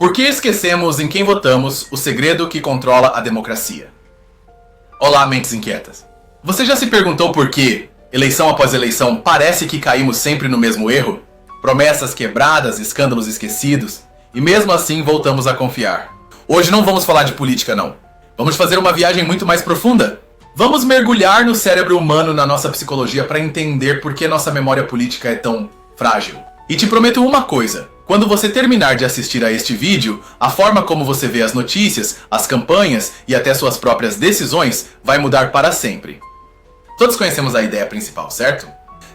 Por que esquecemos em quem votamos, o segredo que controla a democracia? Olá, mentes inquietas. Você já se perguntou por que, eleição após eleição, parece que caímos sempre no mesmo erro? Promessas quebradas, escândalos esquecidos, e mesmo assim voltamos a confiar. Hoje não vamos falar de política, não. Vamos fazer uma viagem muito mais profunda. Vamos mergulhar no cérebro humano, na nossa psicologia, para entender por que nossa memória política é tão frágil. E te prometo uma coisa: quando você terminar de assistir a este vídeo, a forma como você vê as notícias, as campanhas e até suas próprias decisões vai mudar para sempre. Todos conhecemos a ideia principal, certo?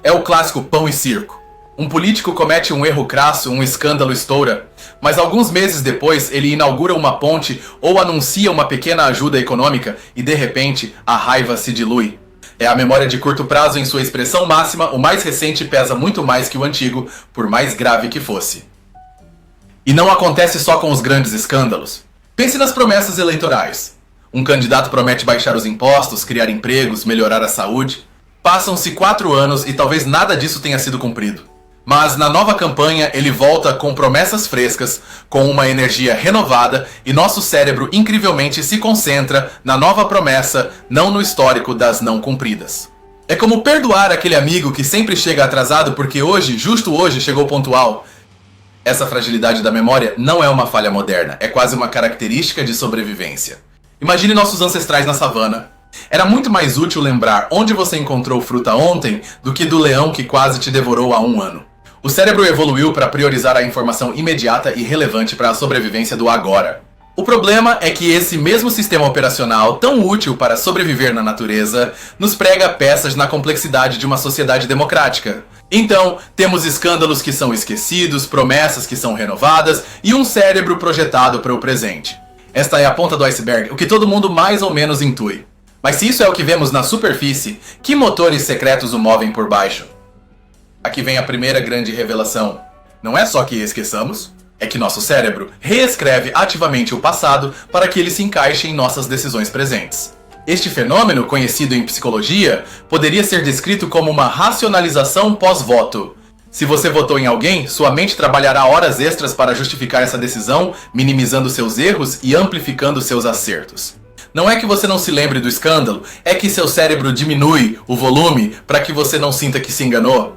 É o clássico pão e circo. Um político comete um erro crasso, um escândalo estoura, mas alguns meses depois ele inaugura uma ponte ou anuncia uma pequena ajuda econômica e de repente a raiva se dilui. É a memória de curto prazo em sua expressão máxima, o mais recente pesa muito mais que o antigo, por mais grave que fosse. E não acontece só com os grandes escândalos. Pense nas promessas eleitorais. Um candidato promete baixar os impostos, criar empregos, melhorar a saúde. Passam-se 4 anos e talvez nada disso tenha sido cumprido. Mas na nova campanha ele volta com promessas frescas, com uma energia renovada e nosso cérebro incrivelmente se concentra na nova promessa, não no histórico das não cumpridas. É como perdoar aquele amigo que sempre chega atrasado porque hoje, justo hoje, chegou pontual. Essa fragilidade da memória não é uma falha moderna, é quase uma característica de sobrevivência. Imagine nossos ancestrais na savana. Era muito mais útil lembrar onde você encontrou fruta ontem do que do leão que quase te devorou há 1 ano. O cérebro evoluiu para priorizar a informação imediata e relevante para a sobrevivência do agora. O problema é que esse mesmo sistema operacional, tão útil para sobreviver na natureza, nos prega peças na complexidade de uma sociedade democrática. Então, temos escândalos que são esquecidos, promessas que são renovadas e um cérebro projetado para o presente. Esta é a ponta do iceberg, o que todo mundo mais ou menos intui. Mas se isso é o que vemos na superfície, que motores secretos o movem por baixo? Aqui vem a primeira grande revelação. Não é só que esqueçamos, é que nosso cérebro reescreve ativamente o passado para que ele se encaixe em nossas decisões presentes. Este fenômeno, conhecido em psicologia, poderia ser descrito como uma racionalização pós-voto. Se você votou em alguém, sua mente trabalhará horas extras para justificar essa decisão, minimizando seus erros e amplificando seus acertos. Não é que você não se lembre do escândalo, é que seu cérebro diminui o volume para que você não sinta que se enganou.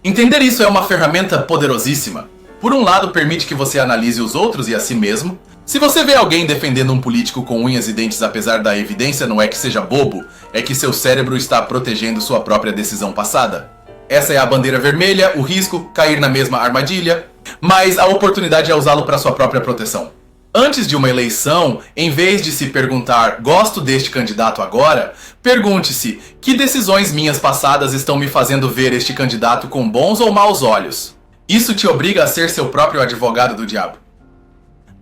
Entender isso é uma ferramenta poderosíssima. Por um lado, permite que você analise os outros e a si mesmo. Se você vê alguém defendendo um político com unhas e dentes apesar da evidência, não é que seja bobo, é que seu cérebro está protegendo sua própria decisão passada. Essa é a bandeira vermelha, o risco, cair na mesma armadilha, mas a oportunidade é usá-lo para sua própria proteção. Antes de uma eleição, em vez de se perguntar, gosto deste candidato agora, pergunte-se, que decisões minhas passadas estão me fazendo ver este candidato com bons ou maus olhos? Isso te obriga a ser seu próprio advogado do diabo.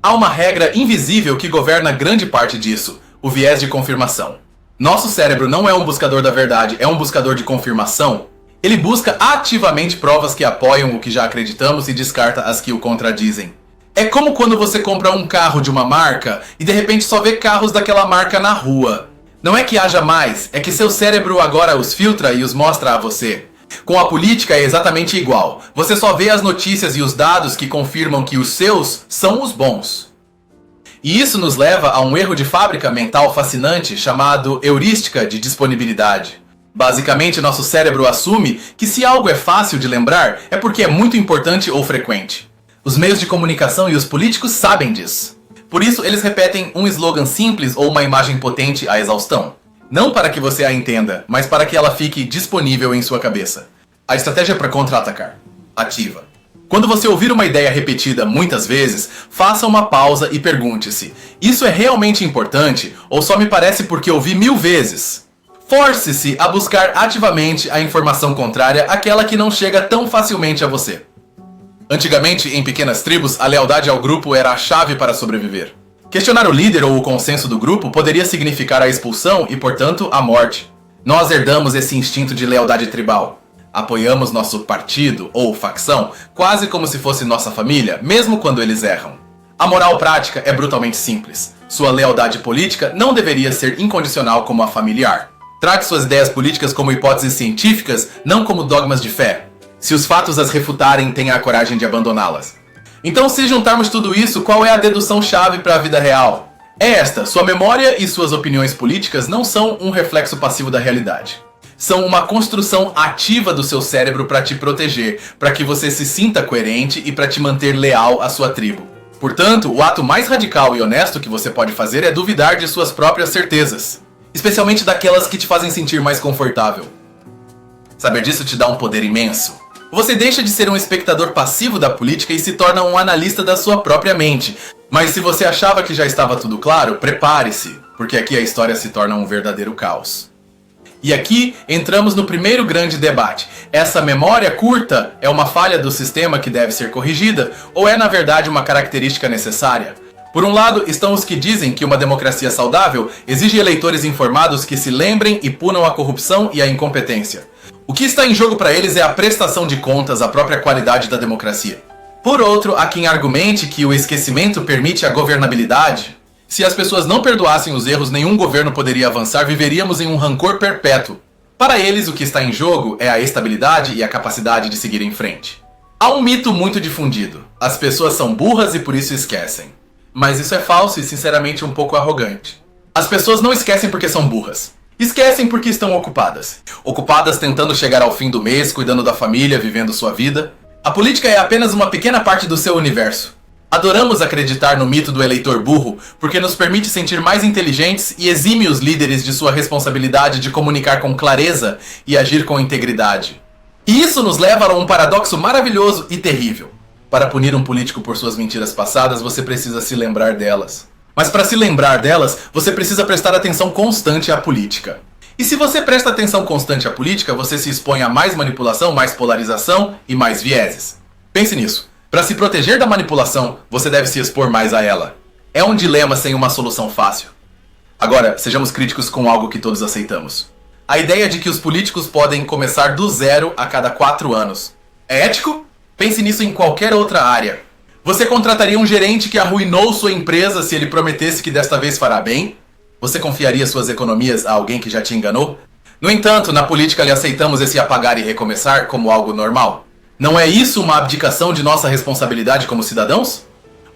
Há uma regra invisível que governa grande parte disso, o viés de confirmação. Nosso cérebro não é um buscador da verdade, é um buscador de confirmação. Ele busca ativamente provas que apoiam o que já acreditamos e descarta as que o contradizem. É como quando você compra um carro de uma marca e de repente só vê carros daquela marca na rua. Não é que haja mais, é que seu cérebro agora os filtra e os mostra a você. Com a política é exatamente igual. Você só vê as notícias e os dados que confirmam que os seus são os bons. E isso nos leva a um erro de fábrica mental fascinante chamado heurística de disponibilidade. Basicamente, nosso cérebro assume que se algo é fácil de lembrar é porque é muito importante ou frequente. Os meios de comunicação e os políticos sabem disso. Por isso, eles repetem um slogan simples ou uma imagem potente à exaustão. Não para que você a entenda, mas para que ela fique disponível em sua cabeça. A estratégia para contra-atacar. Ativa. Quando você ouvir uma ideia repetida muitas vezes, faça uma pausa e pergunte-se: isso é realmente importante ou só me parece porque ouvi 1000 vezes? Force-se a buscar ativamente a informação contrária àquela que não chega tão facilmente a você. Antigamente, em pequenas tribos, a lealdade ao grupo era a chave para sobreviver. Questionar o líder ou o consenso do grupo poderia significar a expulsão e, portanto, a morte. Nós herdamos esse instinto de lealdade tribal. Apoiamos nosso partido ou facção quase como se fosse nossa família, mesmo quando eles erram. A moral prática é brutalmente simples. Sua lealdade política não deveria ser incondicional como a familiar. Trate suas ideias políticas como hipóteses científicas, não como dogmas de fé. Se os fatos as refutarem, tenha a coragem de abandoná-las. Então, se juntarmos tudo isso, qual é a dedução-chave para a vida real? É esta: sua memória e suas opiniões políticas não são um reflexo passivo da realidade. São uma construção ativa do seu cérebro para te proteger, para que você se sinta coerente e para te manter leal à sua tribo. Portanto, o ato mais radical e honesto que você pode fazer é duvidar de suas próprias certezas, especialmente daquelas que te fazem sentir mais confortável. Saber disso te dá um poder imenso. Você deixa de ser um espectador passivo da política e se torna um analista da sua própria mente. Mas se você achava que já estava tudo claro, prepare-se, porque aqui a história se torna um verdadeiro caos. E aqui entramos no primeiro grande debate. Essa memória curta é uma falha do sistema que deve ser corrigida, ou é na verdade uma característica necessária? Por um lado, estão os que dizem que uma democracia saudável exige eleitores informados que se lembrem e punam a corrupção e a incompetência. O que está em jogo para eles é a prestação de contas, a própria qualidade da democracia. Por outro, há quem argumente que o esquecimento permite a governabilidade. Se as pessoas não perdoassem os erros, nenhum governo poderia avançar, viveríamos em um rancor perpétuo. Para eles, o que está em jogo é a estabilidade e a capacidade de seguir em frente. Há um mito muito difundido: as pessoas são burras e por isso esquecem. Mas isso é falso e sinceramente um pouco arrogante. As pessoas não esquecem porque são burras. Esquecem porque estão ocupadas. Ocupadas tentando chegar ao fim do mês, cuidando da família, vivendo sua vida. A política é apenas uma pequena parte do seu universo. Adoramos acreditar no mito do eleitor burro porque nos permite sentir mais inteligentes e exime os líderes de sua responsabilidade de comunicar com clareza e agir com integridade. E isso nos leva a um paradoxo maravilhoso e terrível. Para punir um político por suas mentiras passadas, você precisa se lembrar delas. Mas para se lembrar delas, você precisa prestar atenção constante à política. E se você presta atenção constante à política, você se expõe a mais manipulação, mais polarização e mais vieses. Pense nisso. Para se proteger da manipulação, você deve se expor mais a ela. É um dilema sem uma solução fácil. Agora, sejamos críticos com algo que todos aceitamos. A ideia de que os políticos podem começar do zero a cada 4 anos. É ético? Pense nisso em qualquer outra área. Você contrataria um gerente que arruinou sua empresa se ele prometesse que desta vez fará bem? Você confiaria suas economias a alguém que já te enganou? No entanto, na política lhe aceitamos esse apagar e recomeçar como algo normal. Não é isso uma abdicação de nossa responsabilidade como cidadãos?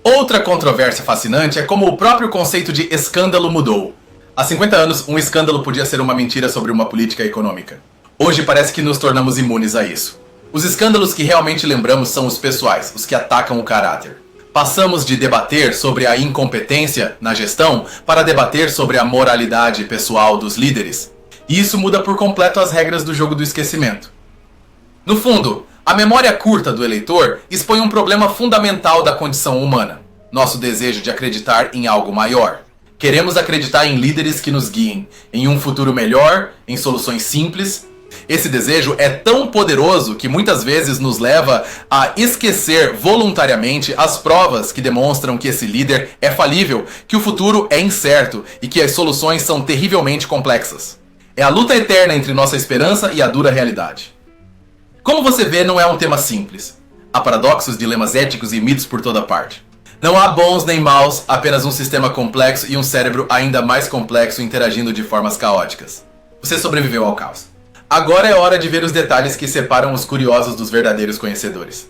Outra controvérsia fascinante é como o próprio conceito de escândalo mudou. Há 50 anos, um escândalo podia ser uma mentira sobre uma política econômica. Hoje parece que nos tornamos imunes a isso. Os escândalos que realmente lembramos são os pessoais, os que atacam o caráter. Passamos de debater sobre a incompetência na gestão para debater sobre a moralidade pessoal dos líderes. E isso muda por completo as regras do jogo do esquecimento. No fundo, a memória curta do eleitor expõe um problema fundamental da condição humana: nosso desejo de acreditar em algo maior. Queremos acreditar em líderes que nos guiem, em um futuro melhor, em soluções simples. Esse desejo é tão poderoso que muitas vezes nos leva a esquecer voluntariamente as provas que demonstram que esse líder é falível, que o futuro é incerto e que as soluções são terrivelmente complexas. É a luta eterna entre nossa esperança e a dura realidade. Como você vê, não é um tema simples. Há paradoxos, dilemas éticos e mitos por toda parte. Não há bons nem maus, apenas um sistema complexo e um cérebro ainda mais complexo interagindo de formas caóticas. Você sobreviveu ao caos. Agora é hora de ver os detalhes que separam os curiosos dos verdadeiros conhecedores.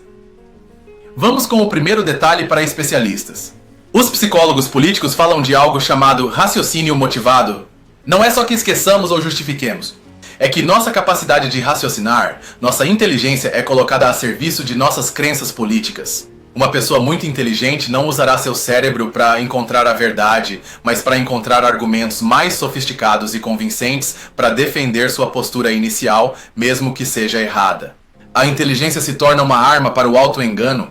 Vamos com o primeiro detalhe para especialistas. Os psicólogos políticos falam de algo chamado raciocínio motivado. Não é só que esqueçamos ou justifiquemos. É que nossa capacidade de raciocinar, nossa inteligência é colocada a serviço de nossas crenças políticas. Uma pessoa muito inteligente não usará seu cérebro para encontrar a verdade, mas para encontrar argumentos mais sofisticados e convincentes para defender sua postura inicial, mesmo que seja errada. A inteligência se torna uma arma para o auto-engano.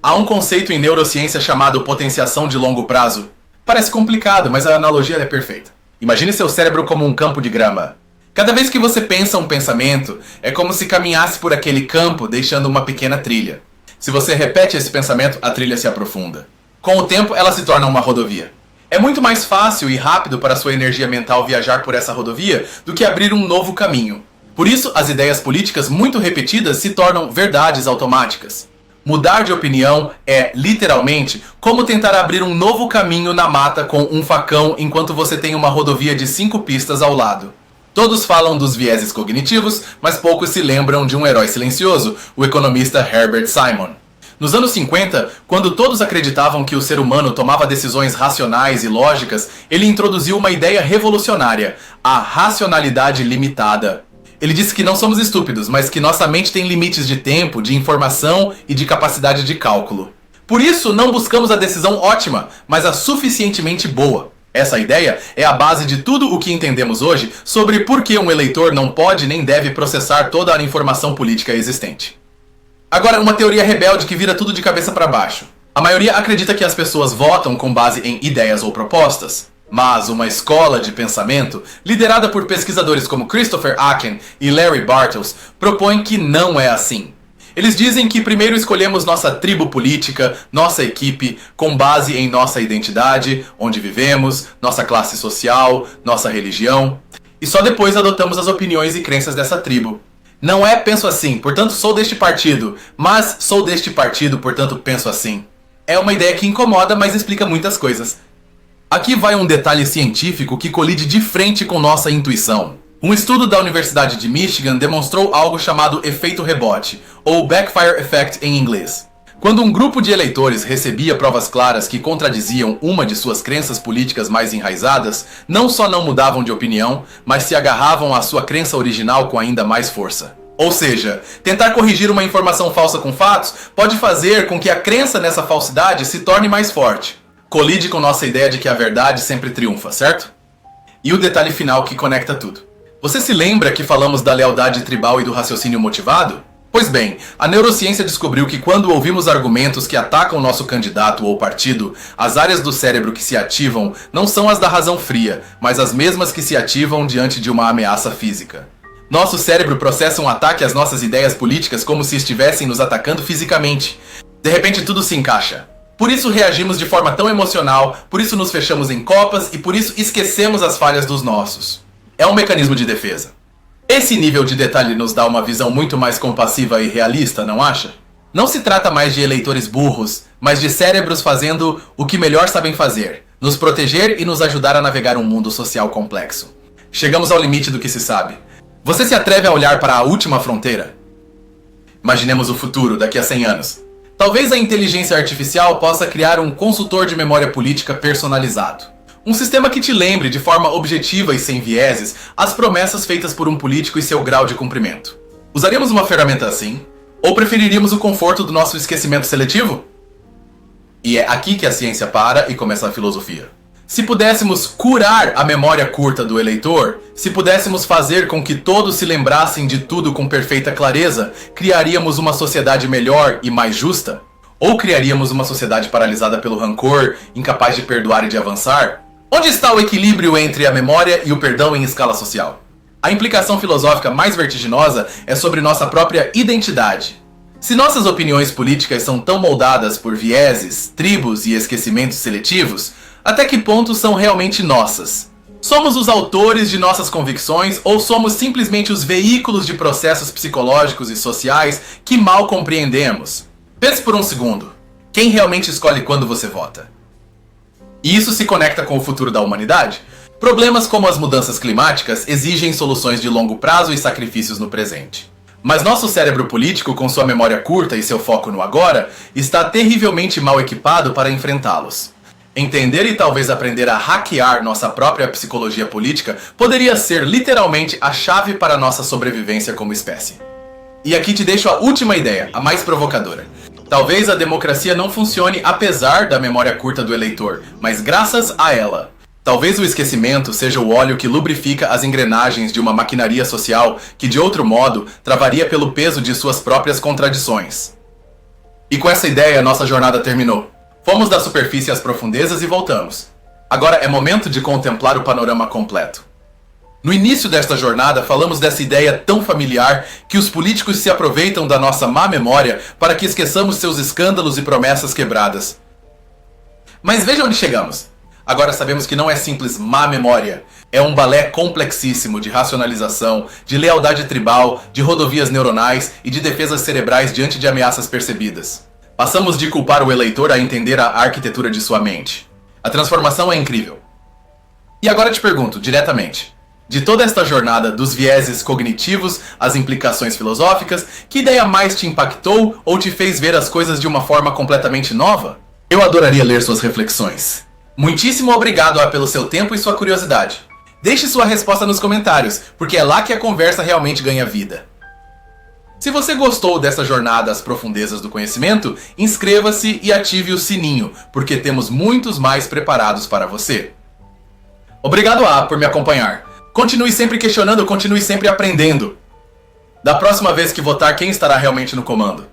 Há um conceito em neurociência chamado potenciação de longo prazo. Parece complicado, mas a analogia é perfeita. Imagine seu cérebro como um campo de grama. Cada vez que você pensa um pensamento, é como se caminhasse por aquele campo, deixando uma pequena trilha. Se você repete esse pensamento, a trilha se aprofunda. Com o tempo, ela se torna uma rodovia. É muito mais fácil e rápido para sua energia mental viajar por essa rodovia do que abrir um novo caminho. Por isso, as ideias políticas muito repetidas se tornam verdades automáticas. Mudar de opinião é, literalmente, como tentar abrir um novo caminho na mata com um facão enquanto você tem uma rodovia de 5 pistas ao lado. Todos falam dos vieses cognitivos, mas poucos se lembram de um herói silencioso, o economista Herbert Simon. Nos anos 50, quando todos acreditavam que o ser humano tomava decisões racionais e lógicas, ele introduziu uma ideia revolucionária, a racionalidade limitada. Ele disse que não somos estúpidos, mas que nossa mente tem limites de tempo, de informação e de capacidade de cálculo. Por isso, não buscamos a decisão ótima, mas a suficientemente boa. Essa ideia é a base de tudo o que entendemos hoje sobre por que um eleitor não pode nem deve processar toda a informação política existente. Agora, uma teoria rebelde que vira tudo de cabeça para baixo. A maioria acredita que as pessoas votam com base em ideias ou propostas. Mas uma escola de pensamento, liderada por pesquisadores como Christopher Akin e Larry Bartels, propõe que não é assim. Eles dizem que primeiro escolhemos nossa tribo política, nossa equipe, com base em nossa identidade, onde vivemos, nossa classe social, nossa religião, e só depois adotamos as opiniões e crenças dessa tribo. Não é penso assim, portanto sou deste partido, mas sou deste partido, portanto penso assim. É uma ideia que incomoda, mas explica muitas coisas. Aqui vai um detalhe científico que colide de frente com nossa intuição. Um estudo da Universidade de Michigan demonstrou algo chamado efeito rebote, ou backfire effect em inglês. Quando um grupo de eleitores recebia provas claras que contradiziam uma de suas crenças políticas mais enraizadas, não só não mudavam de opinião, mas se agarravam à sua crença original com ainda mais força. Ou seja, tentar corrigir uma informação falsa com fatos pode fazer com que a crença nessa falsidade se torne mais forte. Colide com nossa ideia de que a verdade sempre triunfa, certo? E o detalhe final que conecta tudo. Você se lembra que falamos da lealdade tribal e do raciocínio motivado? Pois bem, a neurociência descobriu que quando ouvimos argumentos que atacam nosso candidato ou partido, as áreas do cérebro que se ativam não são as da razão fria, mas as mesmas que se ativam diante de uma ameaça física. Nosso cérebro processa um ataque às nossas ideias políticas como se estivessem nos atacando fisicamente. De repente tudo se encaixa. Por isso reagimos de forma tão emocional, por isso nos fechamos em copas e por isso esquecemos as falhas dos nossos. É um mecanismo de defesa. Esse nível de detalhe nos dá uma visão muito mais compassiva e realista, não acha? Não se trata mais de eleitores burros, mas de cérebros fazendo o que melhor sabem fazer, nos proteger e nos ajudar a navegar um mundo social complexo. Chegamos ao limite do que se sabe. Você se atreve a olhar para a última fronteira? Imaginemos o futuro, daqui a 100 anos. Talvez a inteligência artificial possa criar um consultor de memória política personalizado. Um sistema que te lembre de forma objetiva e sem vieses as promessas feitas por um político e seu grau de cumprimento. Usaríamos uma ferramenta assim? Ou preferiríamos o conforto do nosso esquecimento seletivo? E é aqui que a ciência para e começa a filosofia. Se pudéssemos curar a memória curta do eleitor, se pudéssemos fazer com que todos se lembrassem de tudo com perfeita clareza, criaríamos uma sociedade melhor e mais justa? Ou criaríamos uma sociedade paralisada pelo rancor, incapaz de perdoar e de avançar? Onde está o equilíbrio entre a memória e o perdão em escala social? A implicação filosófica mais vertiginosa é sobre nossa própria identidade. Se nossas opiniões políticas são tão moldadas por vieses, tribos e esquecimentos seletivos, até que ponto são realmente nossas? Somos os autores de nossas convicções ou somos simplesmente os veículos de processos psicológicos e sociais que mal compreendemos? Pense por um segundo. Quem realmente escolhe quando você vota? E isso se conecta com o futuro da humanidade? Problemas como as mudanças climáticas exigem soluções de longo prazo e sacrifícios no presente. Mas nosso cérebro político, com sua memória curta e seu foco no agora, está terrivelmente mal equipado para enfrentá-los. Entender e talvez aprender a hackear nossa própria psicologia política poderia ser literalmente a chave para nossa sobrevivência como espécie. E aqui te deixo a última ideia, a mais provocadora. Talvez a democracia não funcione apesar da memória curta do eleitor, mas graças a ela. Talvez o esquecimento seja o óleo que lubrifica as engrenagens de uma maquinaria social que, de outro modo, travaria pelo peso de suas próprias contradições. E com essa ideia, nossa jornada terminou. Fomos da superfície às profundezas e voltamos. Agora é momento de contemplar o panorama completo. No início desta jornada, falamos dessa ideia tão familiar que os políticos se aproveitam da nossa má memória para que esqueçamos seus escândalos e promessas quebradas. Mas veja onde chegamos. Agora sabemos que não é simples má memória. É um balé complexíssimo de racionalização, de lealdade tribal, de rodovias neuronais e de defesas cerebrais diante de ameaças percebidas. Passamos de culpar o eleitor a entender a arquitetura de sua mente. A transformação é incrível. E agora te pergunto, diretamente, De toda esta jornada, dos vieses cognitivos às implicações filosóficas, que ideia mais te impactou ou te fez ver as coisas de uma forma completamente nova? Eu adoraria ler suas reflexões. Muitíssimo obrigado pelo seu tempo e sua curiosidade. Deixe sua resposta nos comentários, porque é lá que a conversa realmente ganha vida. Se você gostou dessa jornada às profundezas do conhecimento, inscreva-se e ative o sininho, porque temos muitos mais preparados para você. Obrigado por me acompanhar. Continue sempre questionando, continue sempre aprendendo. Da próxima vez que votar, quem estará realmente no comando?